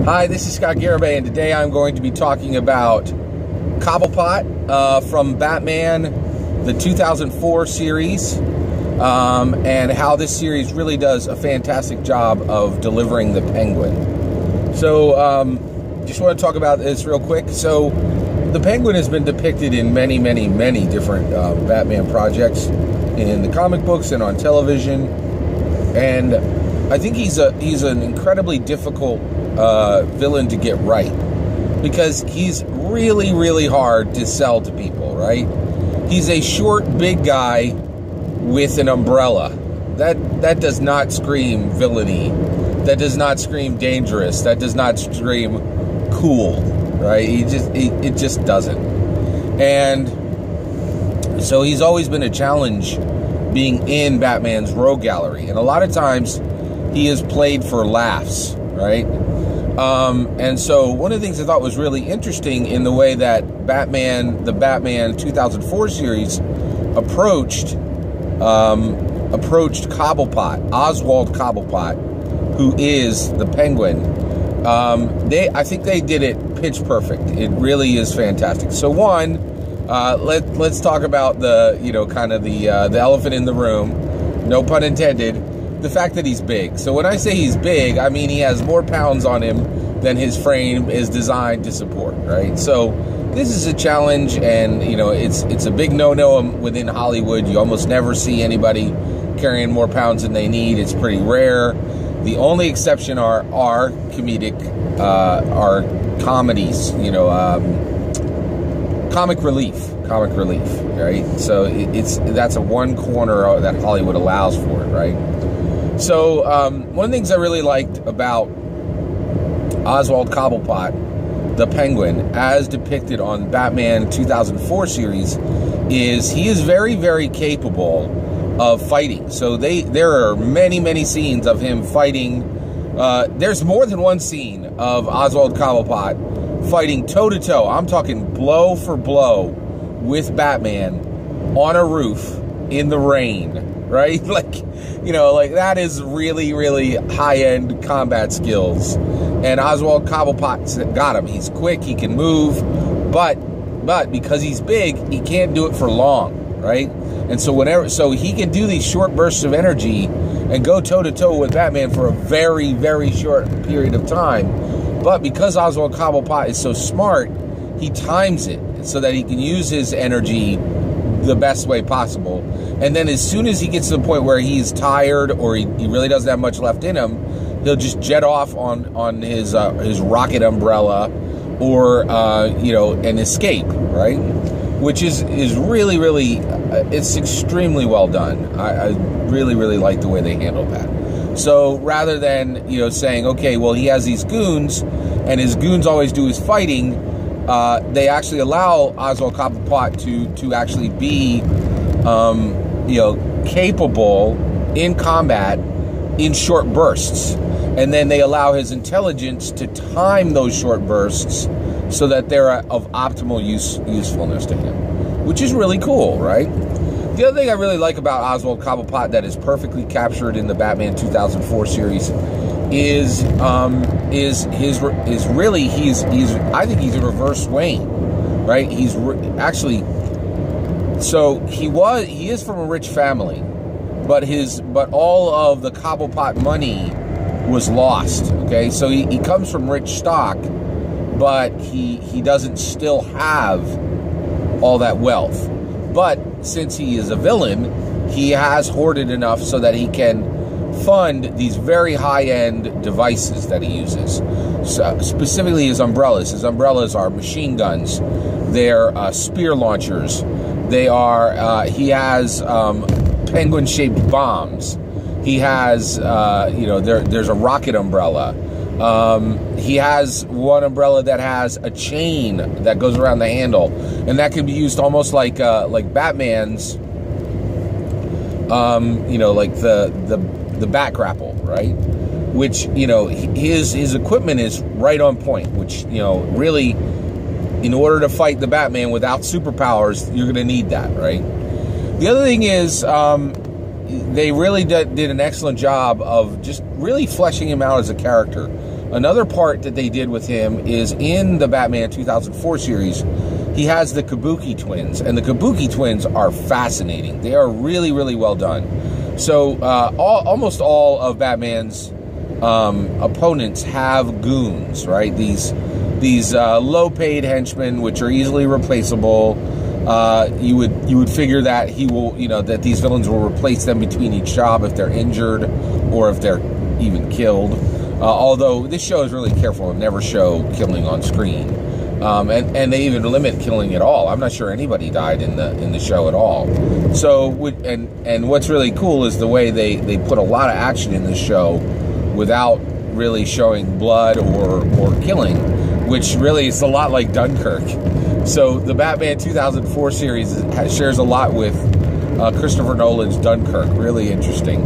Hi, this is Scott Garibay, and today I'm going to be talking about Cobblepot from Batman, the 2004 series, and how this series really does a fantastic job of delivering the Penguin. So, just want to talk about this real quick. So, the Penguin has been depicted in many different Batman projects, in the comic books and on television, and I think he's an incredibly difficult villain to get right, because he's really hard to sell to people, right? He's a short, big guy with an umbrella. That does not scream villainy. That does not scream dangerous. That does not scream cool, right? It just doesn't. And so he's always been a challenge being in Batman's rogue gallery, and a lot of times he is played for laughs, right? And so one of the things I thought was really interesting in the way that the Batman 2004 series approached Cobblepot, Oswald Cobblepot, who is the Penguin. I think they did it pitch perfect. It really is fantastic. So one, let's talk about the elephant in the room, no pun intended. The fact that he's big. So when I say he's big, I mean he has more pounds on him than his frame is designed to support, right? So this is a challenge, and it's a big no-no within Hollywood. You almost never see anybody carrying more pounds than they need. It's pretty rare. The only exception are comedic, are comedies, comic relief, right? So that's a one corner that Hollywood allows for it, right? So, one of the things I really liked about Oswald Cobblepot, the Penguin, as depicted on Batman 2004 series, is he is very capable of fighting. So there are many scenes of him fighting. There's more than one scene of Oswald Cobblepot fighting toe-to-toe. I'm talking blow for blow with Batman on a roof in the rain, right? Like that is really high-end combat skills. And Oswald Cobblepot's got him. He's quick, he can move, but because he's big, he can't do it for long, right? And so he can do these short bursts of energy and go toe-to-toe with Batman for a very short period of time. But because Oswald Cobblepot is so smart, he times it so that he can use his energy the best way possible. And then as soon as he gets to the point where he's tired or he really doesn't have much left in him, he'll just jet off on his rocket umbrella or and escape, right? Which is really it's extremely well done. I really like the way they handled that. So rather than saying, okay, well, he has these goons and his goons always do his fighting, they actually allow Oswald Cobblepot to actually be capable in combat in short bursts, and then they allow his intelligence to time those short bursts so that they're of optimal usefulness to him, which is really cool, right? The other thing I really like about Oswald Cobblepot that is perfectly captured in the Batman 2004 series is I think he's a reverse Wayne, right? He's actually, so he is from a rich family, but all of the Cobblepot money was lost. Okay, so he comes from rich stock, but he doesn't still have all that wealth. But since he is a villain, he has hoarded enough so that he can fund these very high-end devices that he uses. So specifically his umbrellas. His umbrellas are machine guns. They're spear launchers. They are. He has penguin-shaped bombs. He has. There's a rocket umbrella. He has one umbrella that has a chain that goes around the handle, and that can be used almost like Batman's. Like the bat grapple, right? Which his equipment is right on point. Which really, in order to fight the Batman without superpowers, you're going to need that, right? The other thing is, they really did an excellent job of just really fleshing him out as a character. Another part that they did with him is in the Batman 2004 series, he has the Kabuki twins, and the Kabuki twins are fascinating. They are really, really well done. So almost all of Batman's opponents have goons, right? These low-paid henchmen, which are easily replaceable. You would figure that he will, that these villains will replace them between each job if they're injured or if they're even killed. Although this show is really careful and never show killing on screen, and they even limit killing at all. I'm not sure anybody died in the show at all. So, and what's really cool is the way they put a lot of action in this show without really showing blood or killing, which really is a lot like Dunkirk. So the Batman 2004 series shares a lot with Christopher Nolan's Dunkirk. Really interesting.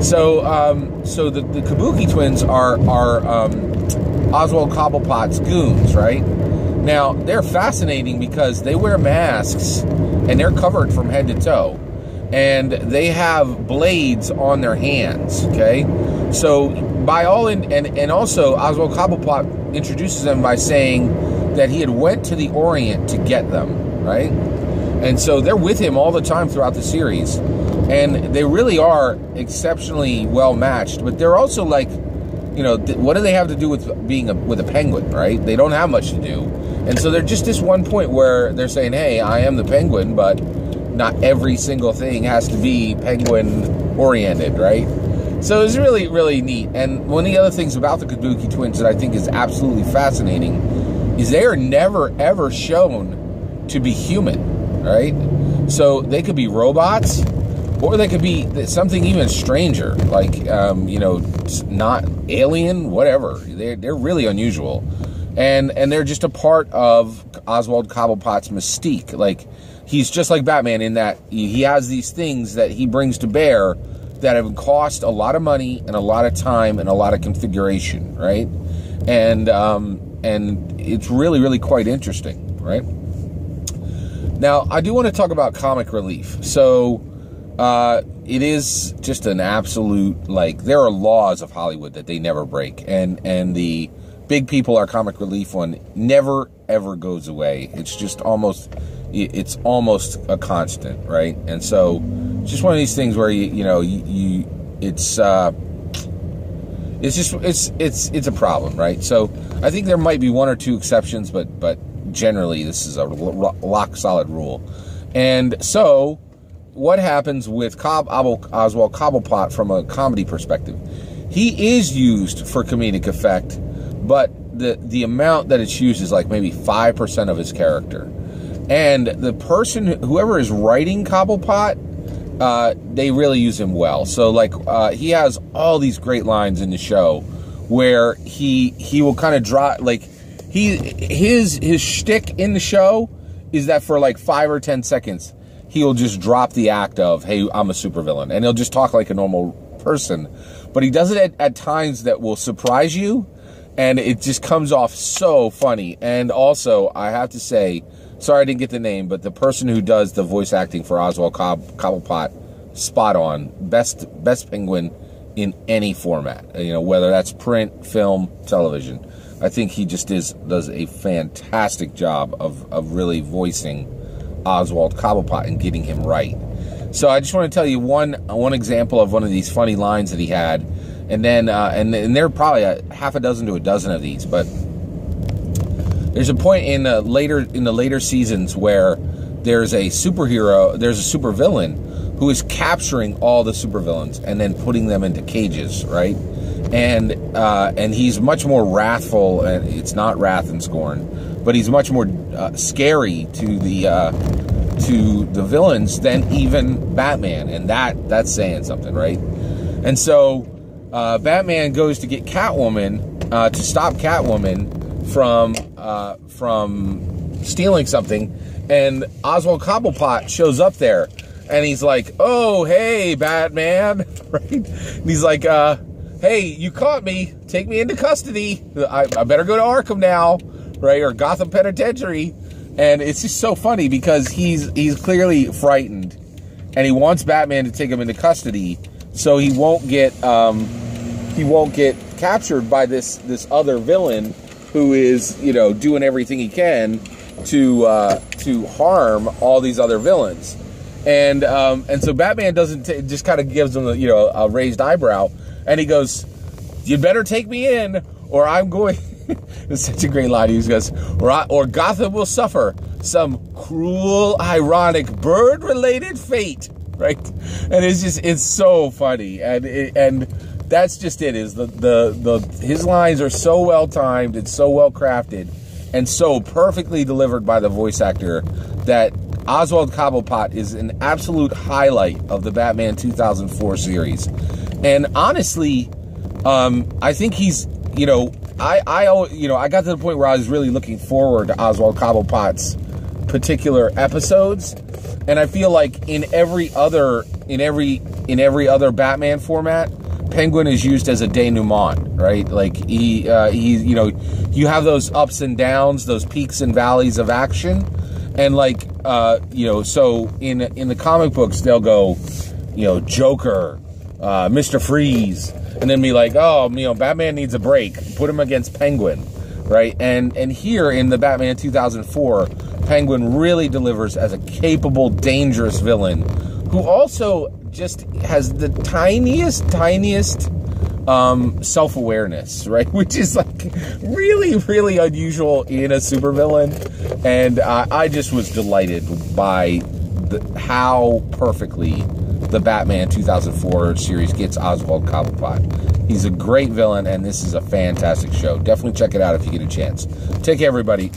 So the Kabuki twins are Oswald Cobblepot's goons, right? Now, they're fascinating because they wear masks and they're covered from head to toe. And they have blades on their hands, okay? So, and also Oswald Cobblepot introduces them by saying that he had went to the Orient to get them, right? And so they're with him all the time throughout the series. And they really are exceptionally well matched, but they're also like, what do they have to do with being with a penguin, right? They don't have much to do. And so they're just this one point where they're saying, hey, I am the penguin, but not every single thing has to be penguin oriented, right? So it's really, really neat. And one of the other things about the Kabuki twins that I think is absolutely fascinating is they are never, ever shown to be human, right? So they could be robots, or they could be something even stranger, like, not alien, whatever. They're really unusual. And they're just a part of Oswald Cobblepot's mystique. Like, he's just like Batman in that he has these things that he brings to bear that have cost a lot of money and a lot of time and a lot of configuration, right? And it's really, really quite interesting, right? Now, I do want to talk about comic relief. So, it is just an absolute, like, there are laws of Hollywood that they never break. And the Big People Are Comic Relief one never, ever goes away. It's just almost a constant, right? And so, it's just one of these things where, it's a problem, right? So, I think there might be one or two exceptions, but generally, this is a rock-solid rule. And so, what happens with Oswald Cobblepot from a comedy perspective? He is used for comedic effect, but the amount that it's used is like maybe 5% of his character. And the person, whoever is writing Cobblepot, they really use him well. So, like, he has all these great lines in the show where he will kind of drop, like, his shtick in the show is that for like 5 or 10 seconds, he'll just drop the act of, hey, I'm a supervillain. And he'll just talk like a normal person. But he does it at times that will surprise you. And it just comes off so funny. And also, I have to say, sorry I didn't get the name, but the person who does the voice acting for Oswald Cobblepot, spot on. Best penguin in any format. Whether that's print, film, television. I think he just does a fantastic job of really voicing Oswald Cobblepot and getting him right. So I just want to tell you one example of one of these funny lines that he had, and then and there are probably a half a dozen to a dozen of these, but there's a point in the later seasons where there's a supervillain who is capturing all the supervillains and then putting them into cages, right? And he's much more wrathful, and it's not wrath and scorn, but he's much more scary to the villains than even Batman, and that's saying something, right? And so Batman goes to get Catwoman to stop Catwoman from stealing something, and Oswald Cobblepot shows up there, and he's like, "Oh, hey, Batman," right? And he's like, "Hey, you caught me. Take me into custody. I better go to Arkham now, right? Or Gotham Penitentiary." And it's just so funny because he's clearly frightened, and he wants Batman to take him into custody so he won't get captured by this other villain who is, you know, doing everything he can to harm all these other villains. And so Batman doesn't just kind of gives him a, you know, a raised eyebrow, and he goes, "You better take me in, or I'm going." It's such a great line. He goes, "Or Gotham will suffer some cruel, ironic, bird-related fate." Right, and it's so funny, and that's just it. Is his lines are so well timed, and so well crafted, and so perfectly delivered by the voice actor that Oswald Cobblepot is an absolute highlight of the Batman 2004 series. And honestly, I think he's, you know, I got to the point where I was really looking forward to Oswald Cobblepot's particular episodes, and I feel like in every other Batman format, Penguin is used as a denouement, right? Like he you know, you have those ups and downs, those peaks and valleys of action, and like you know, so in the comic books they'll go, you know, Joker, Mr. Freeze, and then be like, oh, you know, Batman needs a break, put him against Penguin, right? And here in the Batman 2004, Penguin really delivers as a capable, dangerous villain who also just has the tiniest self-awareness, right? Which is like really unusual in a supervillain. And I just was delighted by how perfectly the Batman 2004 series gets Oswald Cobblepot. He's a great villain, and this is a fantastic show. Definitely check it out if you get a chance. Take care, everybody.